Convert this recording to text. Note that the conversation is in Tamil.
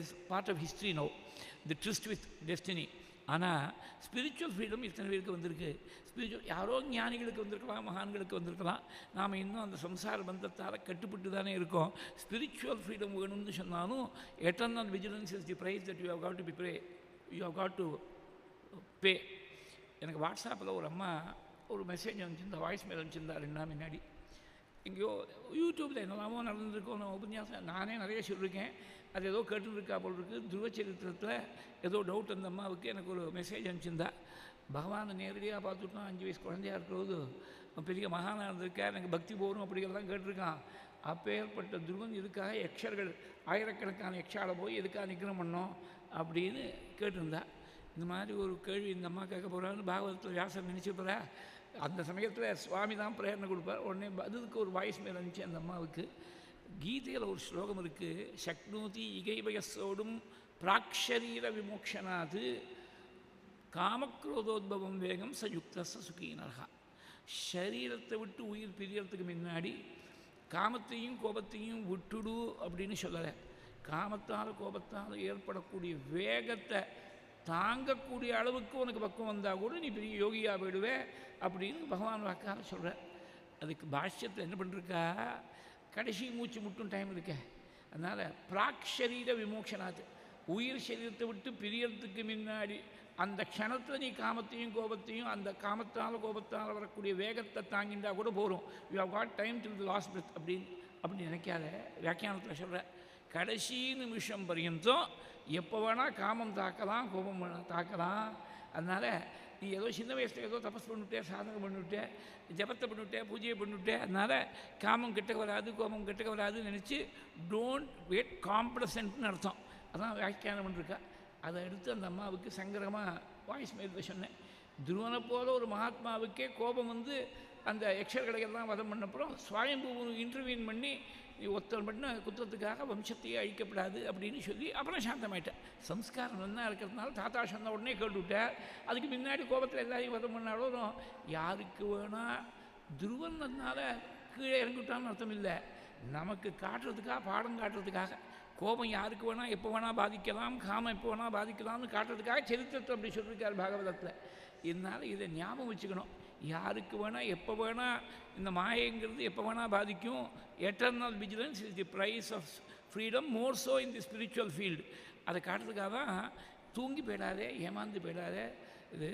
is part of history now, the tryst with destiny. ஆனால் ஸ்பிரிச்சுவல் ஃப்ரீடம் இத்தனை பேருக்கு வந்திருக்கு. ஸ்பிரிச்சுவல் யாரோ ஞானிகளுக்கு வந்திருக்கலாம், மகான்களுக்கு வந்திருக்கலாம். நாம் இன்னும் அந்த சம்சார பந்தத்தால் கட்டுப்பட்டு தானே இருக்கோம். ஸ்பிரிச்சுவல் ஃப்ரீடம் வேணும்னு சொன்னாலும் eternal vigilance is the price that you have got to be pray, you have got to pay. எனக்கு வாட்ஸ்அப்பில் ஒரு அம்மா ஒரு மெசேஜ் அனுப்பிச்சிருந்தா, வாய்ஸ் மெயில் அனுப்பிச்சிருந்தா 2 நாள் முன்னாடி. எங்கேயோ யூடியூப்பில் என்னெல்லாமோ நடந்துருக்கோம், நான் உபன்யாசம் நானே நிறைய சொல்லியிருக்கேன். அது ஏதோ கேட்டுருக்கா போல் இருக்குது. துருவச்சரித்திரத்தில் ஏதோ டவுட் அந்த அம்மாவுக்கு எனக்கு ஒரு மெசேஜ் அனுப்பிச்சிருந்தா. பகவானை நேரடியாக பார்த்துட்டோம். 5 வயசு குழந்தையாக இருக்கிறது பெரிய மகானாக இருந்திருக்கேன், எனக்கு பக்தி போகணும் அப்படிங்கிறதான் கேட்டிருக்கான். அப்பேற்பட்ட துருவன் இதுக்காக யக்ஷர்கள் ஆயிரக்கணக்கான யக்ஷால போய் எதுக்காக நிற்கிறோம் பண்ணோம் அப்படின்னு கேட்டிருந்தா. இந்த மாதிரி ஒரு கேள்வி இந்த அம்மா கேட்க போகிறான்னு பாகவதத்தில் வியாசர் நினச்சி போகிறா. அந்த சமயத்தில் சுவாமி தான் பிரேரணை கொடுப்பார். உடனே அதுக்கு ஒரு வாய்ஸ் மேல் இருந்துச்சு அந்த அம்மாவுக்கு. கீதையில் ஒரு ஸ்லோகம் இருக்குது, சக்னோதி இகைபயசோடும் பிராக்ஷரீர விமோக்ஷனாது காமக்ரோதோத்பவம் வேகம் சயுக்த சுகீனர்ஹா. சரீரத்தை விட்டு உயிர் பிரியறதுக்கு முன்னாடி காமத்தையும் கோபத்தையும் விட்டுடு அப்படின்னு சொல்லலை. காமத்தால் கோபத்தால் ஏற்படக்கூடிய வேகத்தை தாங்கக்கூடிய அளவுக்கு உனக்கு பக்குவம் வந்தால் கூட நீ பெரிய யோகியாக போயிடுவே அப்படின்னு பகவான் வாக்காக சொல்கிற. அதுக்கு பாஷ்யத்தை என்ன பண்ணிருக்கா, கடைசி மூச்சு முட்டும் டைம் இருக்க. அதனால் பிராக்ஷரீர விமோக்ஷனாது, உயிர் சரீரத்தை விட்டு பிரியறதுக்கு முன்னாடி அந்த க்ஷணத்தில் நீ காமத்தையும் கோபத்தையும் அந்த காமத்தால் கோபத்தால் வரக்கூடிய வேகத்தை தாங்கிண்டா கூட போகிறோம். You have got time to the last breath அப்படின்னு நினைக்காத. வியாக்கியானத்தில் சொல்கிற கடைசி நிமிஷம் பர்யந்தம் எப்போ வேணால் காமம் தாக்கலாம், கோபம் தாக்கலாம். அதனால் நீ ஏதோ சின்ன வயசில் ஏதோ தபஸ் பண்ணிவிட்டே, சாதனை பண்ணிவிட்டே, ஜபத்தை பண்ணிவிட்டே, பூஜையை பண்ணிவிட்டே, அதனால் காமம் கிட்டக்க வராது, கோபம் கிட்டக்க வராதுன்னு நினச்சி டோன்ட் வெட் காம்ப்ளசன்ட்னு அர்த்தம். அதான் வியாக்கியானம் பண்ணிருக்கா. அதை எடுத்து அந்த அம்மாவுக்கு சங்கரமாக வாய்ஸ் மெயிலில் சொன்னேன். துருவனை போல ஒரு மகாத்மாவுக்கே கோபம் வந்து அந்த யக்ஷர்களை எல்லாம் வதம் பண்ணப்புறம் ஸ்வயம்பூ இன்டர்வியூன் பண்ணி நீ ஒருத்தர் பண்ண குற்றத்துக்காக வம்சத்தையே அழிக்கப்படாது அப்படின்னு சொல்லி அப்புறம் சாந்தமாயிட்டேன். சம்ஸ்காரம் நல்லா இருக்கிறதுனால தாத்தா சொன்ன உடனே கேட்டுவிட்டார். அதுக்கு முன்னாடி கோபத்தில் எல்லாரையும் வதம் பண்ணாலும் யாருக்கு வேணால் துருவன்னால கீழே இறங்கிவிட்டான்னு அர்த்தம் இல்லை. நமக்கு காட்டுறதுக்காக, பாடம் காட்டுறதுக்காக. கோபம் யாருக்கு வேணால் எப்போ வேணால் பாதிக்கலாம், காமம் எப்போ வேணால் பாதிக்கலாம்னு காட்டுறதுக்காக சரித்திரத்தை அப்படி சொல்லியிருக்கார் பாகவதத்தில். இதனால் இதை ஞாபகம் வச்சுக்கணும். யாருக்கு வேணால் எப்போ வேணால் இந்த மாயங்கிறது எப்போ வேணால் பாதிக்கும். Eternal vigilance is the price of freedom, more so in the spiritual field. அதை காட்டுறதுக்காக தான் தூங்கி போயிடாதே, ஏமாந்து போயிடாதே. இது